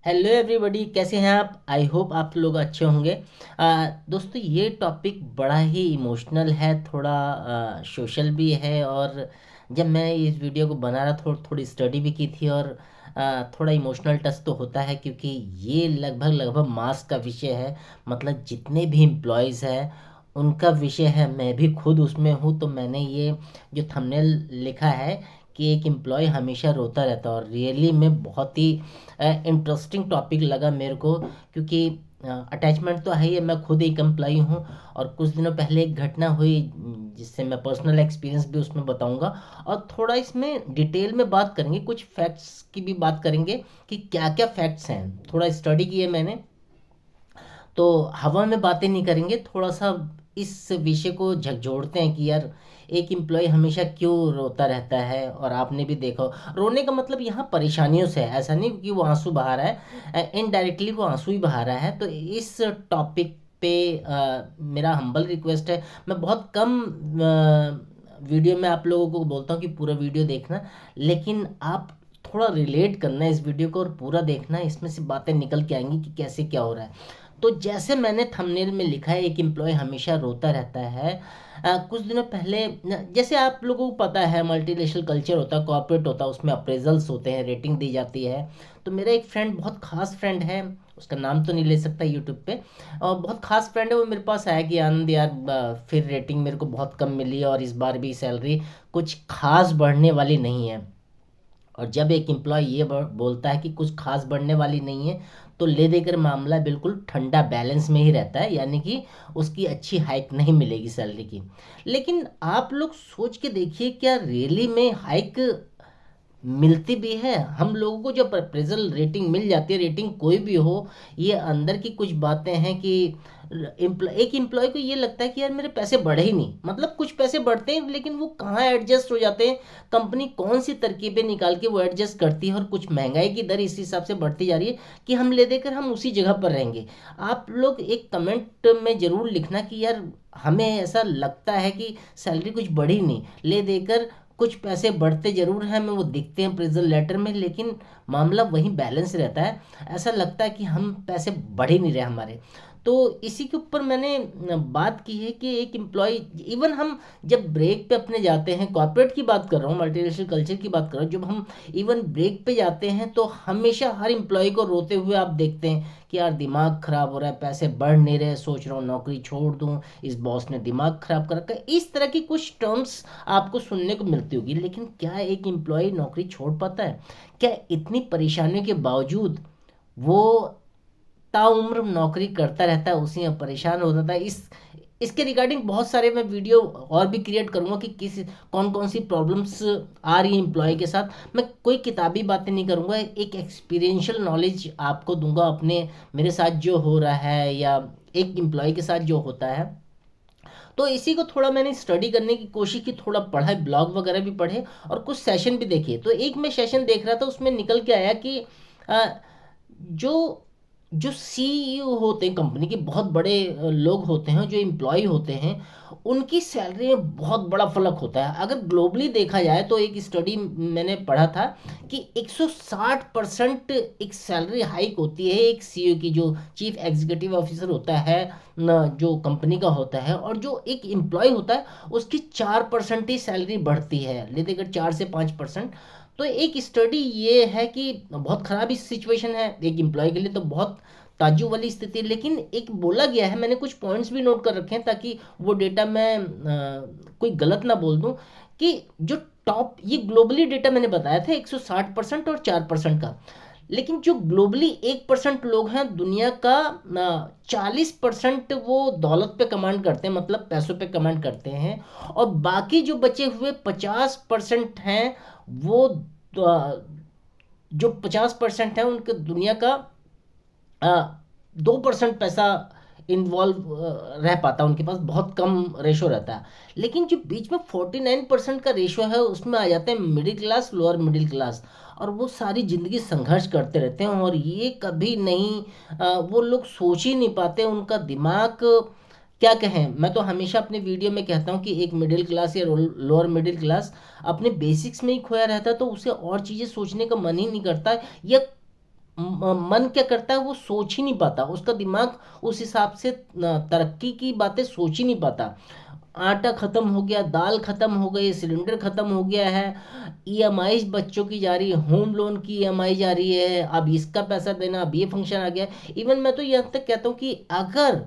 Hello everybody, कैसे हैं आप? आई होप आप लोग अच्छे होंगे। दोस्तों, ये टॉपिक बड़ा ही इमोशनल है, थोड़ा सोशल भी है। और जब मैं इस वीडियो को बना रहा थोड़ी स्टडी भी की थी। और थोड़ा इमोशनल टच तो होता है, क्योंकि ये लगभग लगभग मास का विषय है। मतलब जितने भी एम्प्लॉयज़ हैं उनका विषय है। मैं भी खुद उसमें हूँ, तो मैंने ये जो थंबनेल लिखा है कि एक एम्प्लॉय हमेशा रोता रहता है। और रियली में बहुत ही इंटरेस्टिंग टॉपिक लगा मेरे को, क्योंकि अटैचमेंट तो है ही है। मैं खुद एक एम्प्लॉई हूँ। और कुछ दिनों पहले एक घटना हुई, जिससे मैं पर्सनल एक्सपीरियंस भी उसमें बताऊंगा। और थोड़ा इसमें डिटेल में बात करेंगे, कुछ फैक्ट्स की भी बात करेंगे कि क्या क्या फैक्ट्स हैं। थोड़ा स्टडी की है मैंने, तो हवा में बातें नहीं करेंगे। थोड़ा सा इस विषय को झकझोरते हैं कि यार एक एम्प्लॉय हमेशा क्यों रोता रहता है। और आपने भी देखा रोने का मतलब यहाँ परेशानियों से है, ऐसा नहीं कि वो आंसू बहा रहा है। इनडायरेक्टली वो आंसू ही बहा रहा है। तो इस टॉपिक पे मेरा हम्बल रिक्वेस्ट है। मैं बहुत कम वीडियो में आप लोगों को बोलता हूँ कि पूरा वीडियो देखना, लेकिन आप थोड़ा रिलेट करना है इस वीडियो को और पूरा देखना है। इसमें से बातें निकल के आएंगी कि कैसे क्या हो रहा है। तो जैसे मैंने थंबनेल में लिखा है, एक एम्प्लॉय हमेशा रोता रहता है। कुछ दिनों पहले जैसे आप लोगों को पता है, मल्टीनेशनल कल्चर होता है, कॉर्पोरेट होता है, उसमें अप्रेजल्स होते हैं, रेटिंग दी जाती है। तो मेरा एक फ्रेंड, बहुत खास फ्रेंड है, उसका नाम तो नहीं ले सकता यूट्यूब पे, और बहुत खास फ्रेंड है। वो मेरे पास आया कि आनंद यार, फिर रेटिंग मेरे को बहुत कम मिली और इस बार भी सैलरी कुछ खास बढ़ने वाली नहीं है। और जब एक एम्प्लॉय ये बोलता है कि कुछ खास बढ़ने वाली नहीं है, तो ले देकर मामला बिल्कुल ठंडा बैलेंस में ही रहता है, यानी कि उसकी अच्छी हाइक नहीं मिलेगी सैलरी की। लेकिन आप लोग सोच के देखिए, क्या रियली में हाइक मिलती भी है? हम लोगों को जब अप्रेजल रेटिंग मिल जाती है, रेटिंग कोई भी हो, ये अंदर की कुछ बातें हैं कि एक एम्प्लॉय को ये लगता है कि यार मेरे पैसे बढ़े ही नहीं। मतलब कुछ पैसे बढ़ते हैं, लेकिन वो कहाँ एडजस्ट हो जाते हैं। कंपनी कौन सी तरकीबें निकाल के वो एडजस्ट करती है, और कुछ महंगाई की दर इस हिसाब से बढ़ती जा रही है कि हम ले देकर हम उसी जगह पर रहेंगे। आप लोग एक कमेंट में ज़रूर लिखना कि यार हमें ऐसा लगता है कि सैलरी कुछ बढ़ी नहीं, ले देकर कुछ पैसे बढ़ते जरूर हैं, हमें वो दिखते हैं अप्रेजल लेटर में, लेकिन मामला वहीं बैलेंस रहता है। ऐसा लगता है कि हम पैसे बढ़ ही नहीं रहे हमारे। तो इसी के ऊपर मैंने बात की है कि एक एम्प्लॉय, इवन हम जब ब्रेक पे अपने जाते हैं, कॉर्पोरेट की बात कर रहा हूँ, मल्टीनेशनल कल्चर की बात कर रहा हूँ, जब हम इवन ब्रेक पे जाते हैं, तो हमेशा हर एम्प्लॉय को रोते हुए आप देखते हैं कि यार दिमाग खराब हो रहा है, पैसे बढ़ नहीं रहे, सोच रहा हूँ नौकरी छोड़ दूँ, इस बॉस ने दिमाग खराब कर रखा है। इस तरह की कुछ टर्म्स आपको सुनने को मिलती होगी। लेकिन क्या एक एम्प्लॉय नौकरी छोड़ पाता है? क्या इतनी परेशानियों के बावजूद वो ताउम्र नौकरी करता रहता है, उसी में परेशान होता था? इसके रिगार्डिंग बहुत सारे मैं वीडियो और भी क्रिएट करूंगा कि किस कौन कौन सी प्रॉब्लम्स आ रही है एम्प्लॉय के साथ। मैं कोई किताबी बातें नहीं करूंगा, एक एक्सपीरियंशियल नॉलेज आपको दूंगा अपने, मेरे साथ जो हो रहा है या एक एम्प्लॉय के साथ जो होता है। तो इसी को थोड़ा मैंने स्टडी करने की कोशिश की, थोड़ा पढ़ा, ब्लॉग वगैरह भी पढ़े और कुछ सेशन भी देखे। तो एक मैं सेशन देख रहा था, उसमें निकल के आया कि अ, जो जो सीईओ होते हैं कंपनी के, बहुत बड़े लोग होते हैं, जो एम्प्लॉय होते हैं, उनकी सैलरी में बहुत बड़ा फर्क होता है। अगर ग्लोबली देखा जाए, तो एक स्टडी मैंने पढ़ा था कि 160% एक सैलरी हाइक होती है एक सीईओ की, जो चीफ एग्जीक्यूटिव ऑफिसर होता है जो कंपनी का होता है, और जो एक एम्प्लॉय होता है उसकी 4% ही सैलरी बढ़ती है, ले देकर 4 से 5%। तो एक स्टडी ये है कि बहुत ख़राब सिचुएशन है एक एम्प्लॉय के लिए, तो बहुत ताज्जुब वाली स्थिति है। लेकिन एक बोला गया है, मैंने कुछ पॉइंट्स भी नोट कर रखे हैं ताकि वो डेटा मैं कोई गलत ना बोल दूं, कि जो टॉप, ये ग्लोबली डेटा मैंने बताया था 160% और 4% का। लेकिन जो ग्लोबली 1% लोग हैं दुनिया का, 40% वो दौलत पे कमांड करते हैं, मतलब पैसों पे कमांड करते हैं। और बाकी जो बचे हुए 50% हैं, वो जो 50% है उनके दुनिया का 2% पैसा इन्वॉल्व रह पाता है, उनके पास बहुत कम रेशो रहता है। लेकिन जो बीच में 49% का रेशो है, उसमें आ जाते हैं middle class, lower middle class. और वो सारी ज़िंदगी संघर्ष करते रहते हैं, और ये कभी नहीं, वो लोग सोच ही नहीं पाते, उनका दिमाग, क्या कहें। मैं तो हमेशा अपने वीडियो में कहता हूँ कि एक मिडिल क्लास या लोअर मिडिल क्लास अपने बेसिक्स में ही खोया रहता है, तो उसे और चीज़ें सोचने का मन ही नहीं करता, या मन क्या करता है, वो सोच ही नहीं पाता, उसका दिमाग उस हिसाब से तरक्की की बातें सोच ही नहीं पाता। आटा खत्म हो गया, दाल खत्म हो गई, सिलेंडर खत्म हो गया है, ईएमआई बच्चों की जा रही है, होम लोन की ईएमआई जा रही है, अब इसका पैसा देना, अब ये फंक्शन आ गया। इवन मैं तो यहाँ तक कहता हूँ कि अगर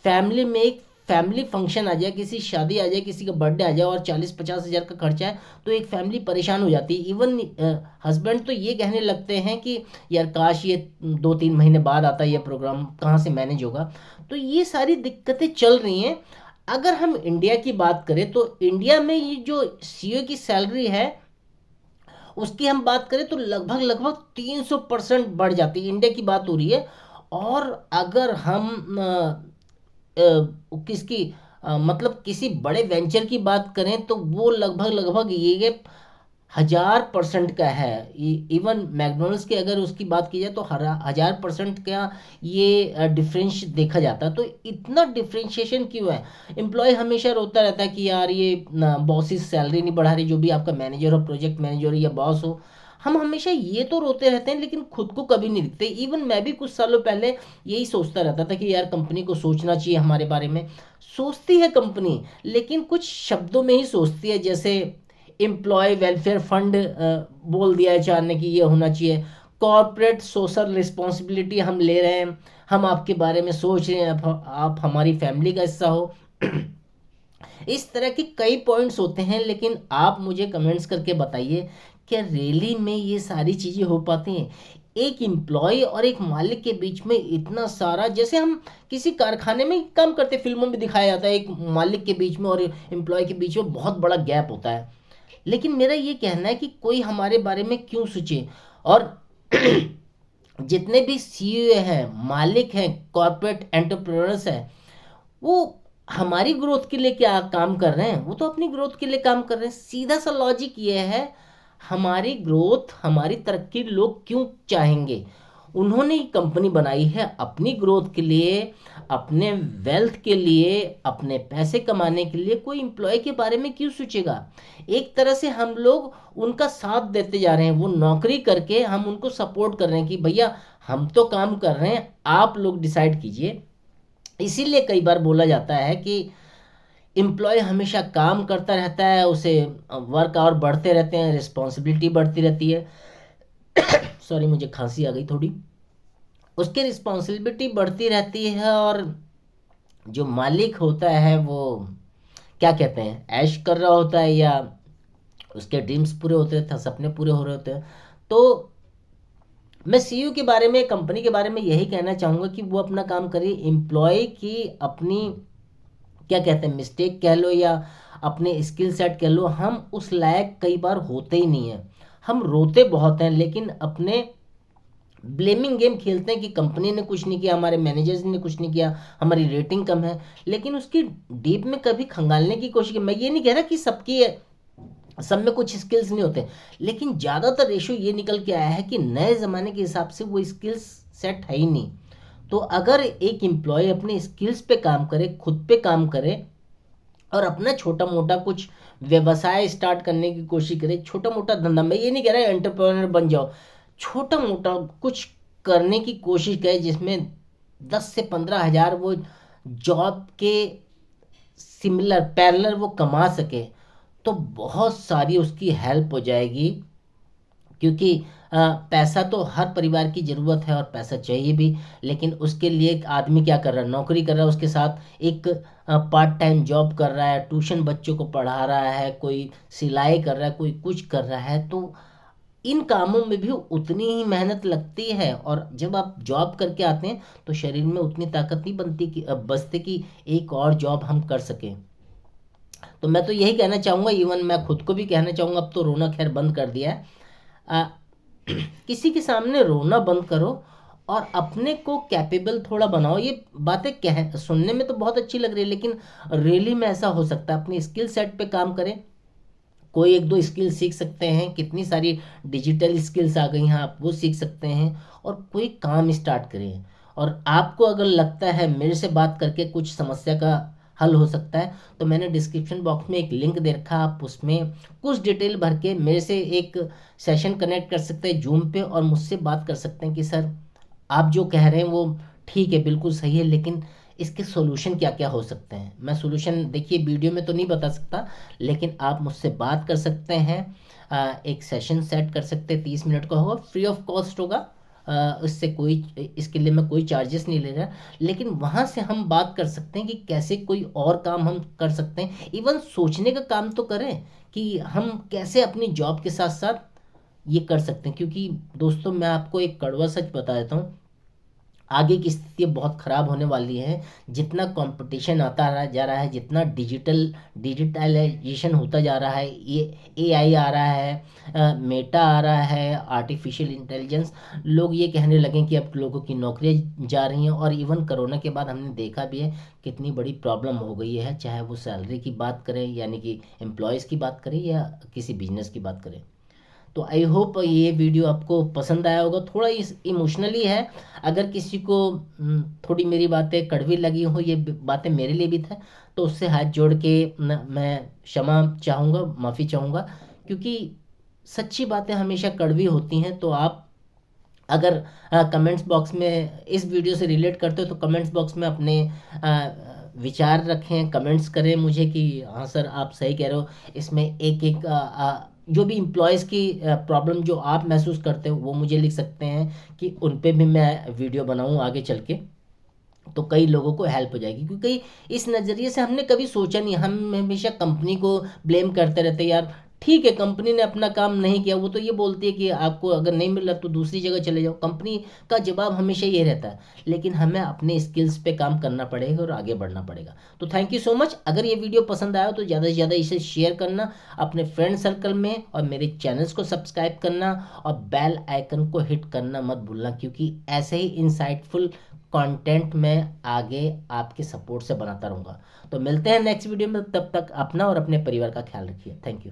फैमिली में एक फैमिली फंक्शन आ जाए, किसी शादी आ जाए, किसी का बर्थडे आ जाए और 40-50 हज़ार का खर्चा है, तो एक फैमिली परेशान हो जाती है। इवन हस्बैंड तो ये कहने लगते हैं कि यार काश ये 2-3 महीने बाद आता, ये प्रोग्राम कहाँ से मैनेज होगा। तो ये सारी दिक्कतें चल रही हैं। अगर हम इंडिया की बात करें तो इंडिया में ये जो सीईओ की सैलरी है, उसकी हम बात करें तो लगभग लगभग 300% बढ़ जाती है। इंडिया की बात हो रही है। और अगर हम किसकी मतलब किसी बड़े वेंचर की बात करें तो वो लगभग लगभग ये 1000% का है। इवन मैकडोनल्ड्स की अगर उसकी बात की जाए तो 1000% का ये डिफरेंस देखा जाता है। तो इतना डिफरेंशिएशन क्यों है? एम्प्लॉय हमेशा रोता रहता है कि यार ये बॉसेस सैलरी नहीं बढ़ा रही, जो भी आपका मैनेजर हो, प्रोजेक्ट मैनेजर हो या बॉस हो, हम हमेशा ये तो रोते रहते हैं, लेकिन खुद को कभी नहीं दिखते। इवन मैं भी कुछ सालों पहले यही सोचता रहता था कि यार कंपनी को सोचना चाहिए हमारे बारे में। सोचती है कंपनी, लेकिन कुछ शब्दों में ही सोचती है। जैसे एम्प्लॉय वेलफेयर फंड बोल दिया है चार ने कि ये होना चाहिए, कॉरपोरेट सोशल रिस्पॉन्सिबिलिटी हम ले रहे हैं, हम आपके बारे में सोच रहे हैं, आप हमारी फैमिली का हिस्सा हो। इस तरह के कई पॉइंट्स होते हैं। लेकिन आप मुझे कमेंट्स करके बताइए, क्या रियली में ये सारी चीज़ें हो पाती हैं? एक एम्प्लॉय और एक मालिक के बीच में इतना सारा, जैसे हम किसी कारखाने में काम करते, फिल्मों में दिखाया जाता है एक मालिक के बीच में और एम्प्लॉय के बीच में बहुत बड़ा गैप होता है। लेकिन मेरा ये कहना है कि कोई हमारे बारे में क्यों सोचे। और जितने भी सीईओ हैं, मालिक हैं, कॉर्पोरेट एंटरप्रेन्योर्स हैं, वो हमारी ग्रोथ के लिए क्या काम कर रहे हैं? वो तो अपनी ग्रोथ के लिए काम कर रहे हैं। सीधा सा लॉजिक ये है, हमारी ग्रोथ, हमारी तरक्की लोग क्यों चाहेंगे? उन्होंने ही कंपनी बनाई है अपनी ग्रोथ के लिए, अपने वेल्थ के लिए, अपने पैसे कमाने के लिए। कोई एम्प्लॉय के बारे में क्यों सोचेगा? एक तरह से हम लोग उनका साथ देते जा रहे हैं, वो नौकरी करके हम उनको सपोर्ट कर रहे हैं कि भैया हम तो काम कर रहे हैं, आप लोग डिसाइड कीजिए। इसीलिए कई बार बोला जाता है कि एम्प्लॉय हमेशा काम करता रहता है, उसे वर्क आवर बढ़ते रहते हैं, रिस्पॉन्सिबिलिटी बढ़ती रहती है। सॉरी, मुझे खांसी आ गई थोड़ी। उसकी रिस्पॉन्सिबिलिटी बढ़ती रहती है, और जो मालिक होता है वो क्या कहते हैं, ऐश कर रहा होता है, या उसके ड्रीम्स पूरे होते थे, सपने पूरे हो रहे होते हैं। तो मैं सीईओ के बारे में, कंपनी के बारे में यही कहना चाहूँगा कि वो अपना काम करिए। एम्प्लॉय की अपनी क्या कहते हैं, मिस्टेक कह लो या अपने स्किल सेट कह लो, हम उस लायक कई बार होते ही नहीं हैं। हम रोते बहुत हैं, लेकिन अपने ब्लेमिंग गेम खेलते हैं कि कंपनी ने कुछ नहीं किया, हमारे मैनेजर्स ने कुछ नहीं किया, हमारी रेटिंग कम है। लेकिन उसकी डीप में कभी खंगालने की कोशिश की। मैं ये नहीं कह रहा कि सबकी सब में कुछ स्किल्स नहीं होते, लेकिन ज़्यादातर रेशो ये निकल के आया है कि नए ज़माने के हिसाब से वो स्किल्स सेट है ही नहीं। तो अगर एक एम्प्लॉय अपने स्किल्स पे काम करे, खुद पे काम करे, और अपना छोटा मोटा कुछ व्यवसाय स्टार्ट करने की कोशिश करे, छोटा मोटा धंधा, मैं ये नहीं कह रहा एंटरप्रेन्योर बन जाओ, छोटा मोटा कुछ करने की कोशिश करे जिसमें 10 से 15 हज़ार वो जॉब के सिमिलर पैरेलल वो कमा सके, तो बहुत सारी उसकी हेल्प हो जाएगी। क्योंकि पैसा तो हर परिवार की ज़रूरत है और पैसा चाहिए भी। लेकिन उसके लिए एक आदमी क्या कर रहा है, नौकरी कर रहा है, उसके साथ एक पार्ट टाइम जॉब कर रहा है, ट्यूशन बच्चों को पढ़ा रहा है, कोई सिलाई कर रहा है, कोई कुछ कर रहा है। तो इन कामों में भी उतनी ही मेहनत लगती है, और जब आप जॉब करके आते हैं तो शरीर में उतनी ताकत नहीं बनती कि बचते कि एक और जॉब हम कर सकें। तो मैं तो यही कहना चाहूँगा, इवन मैं खुद को भी कहना चाहूँगा, अब तो रोना खैर बंद कर दिया है। आ, किसी के सामने रोना बंद करो और अपने को कैपेबल थोड़ा बनाओ। ये बातें कह सुनने में तो बहुत अच्छी लग रही है, लेकिन रियली में ऐसा हो सकता है। अपनी स्किल सेट पे काम करें, कोई एक दो स्किल सीख सकते हैं, कितनी सारी डिजिटल स्किल्स आ गई हैं, आप वो सीख सकते हैं, और कोई काम स्टार्ट करें। और आपको अगर लगता है मेरे से बात करके कुछ समस्या का हल हो सकता है। तो मैंने डिस्क्रिप्शन बॉक्स में एक लिंक दे रखा, आप उसमें कुछ डिटेल भर के मेरे से एक सेशन कनेक्ट कर सकते हैं जूम पे और मुझसे बात कर सकते हैं कि सर आप जो कह रहे हैं वो ठीक है, बिल्कुल सही है, लेकिन इसके सॉल्यूशन क्या क्या हो सकते हैं। मैं सॉल्यूशन देखिए वीडियो में तो नहीं बता सकता, लेकिन आप मुझसे बात कर सकते हैं। एक सेशन सेट कर सकते हैं, 30 मिनट का होगा, फ्री ऑफ कॉस्ट होगा। उससे कोई, इसके लिए मैं कोई चार्जेस नहीं ले रहा, लेकिन वहाँ से हम बात कर सकते हैं कि कैसे कोई और काम हम कर सकते हैं। इवन सोचने का काम तो करें कि हम कैसे अपनी जॉब के साथ साथ ये कर सकते हैं। क्योंकि दोस्तों मैं आपको एक कड़वा सच बता देता हूँ, आगे की स्थिति बहुत ख़राब होने वाली है। जितना कंपटीशन आता जा रहा है, जितना डिजिटलाइजेशन होता जा रहा है, ये एआई आ रहा है, मेटा आ रहा है, आर्टिफिशियल इंटेलिजेंस, लोग ये कहने लगे कि अब लोगों की नौकरियां जा रही हैं। और इवन कोरोना के बाद हमने देखा भी है कितनी बड़ी प्रॉब्लम हो गई है, चाहे वो सैलरी की बात करें, यानी कि एम्प्लॉयज़ की बात करें या किसी बिजनेस की बात करें। तो आई होप ये वीडियो आपको पसंद आया होगा। थोड़ा इस इमोशनली है, अगर किसी को थोड़ी मेरी बातें कड़वी लगी हो, ये बातें मेरे लिए भी था, तो उससे हाथ जोड़ के मैं क्षमा चाहूँगा, माफ़ी चाहूँगा। क्योंकि सच्ची बातें हमेशा कड़वी होती हैं। तो आप अगर कमेंट्स बॉक्स में इस वीडियो से रिलेट करते हो तो कमेंट्स बॉक्स में अपने विचार रखें, कमेंट्स करें मुझे कि हाँ सर आप सही कह रहे हो। इसमें एक एक जो भी इम्प्लॉयज़ की प्रॉब्लम जो आप महसूस करते हो वो मुझे लिख सकते हैं कि उन पे भी मैं वीडियो बनाऊं आगे चल के, तो कई लोगों को हेल्प हो जाएगी। क्योंकि इस नज़रिए से हमने कभी सोचा नहीं, हम हमेशा कंपनी को ब्लेम करते रहते हैं। यार ठीक है, कंपनी ने अपना काम नहीं किया, वो तो ये बोलती है कि आपको अगर नहीं मिल रहा तो दूसरी जगह चले जाओ, कंपनी का जवाब हमेशा ये रहता है। लेकिन हमें अपने स्किल्स पे काम करना पड़ेगा और आगे बढ़ना पड़ेगा। तो थैंक यू सो मच। अगर ये वीडियो पसंद आया तो ज़्यादा से ज़्यादा इसे शेयर करना अपने फ्रेंड सर्कल में, और मेरे चैनल्स को सब्सक्राइब करना और बेल आइकन को हिट करना मत भूलना। क्योंकि ऐसे ही इंसाइटफुल कंटेंट मैं आगे आपके सपोर्ट से बनाता रहूँगा। तो मिलते हैं नेक्स्ट वीडियो में, तब तक अपना और अपने परिवार का ख्याल रखिए। Thank you.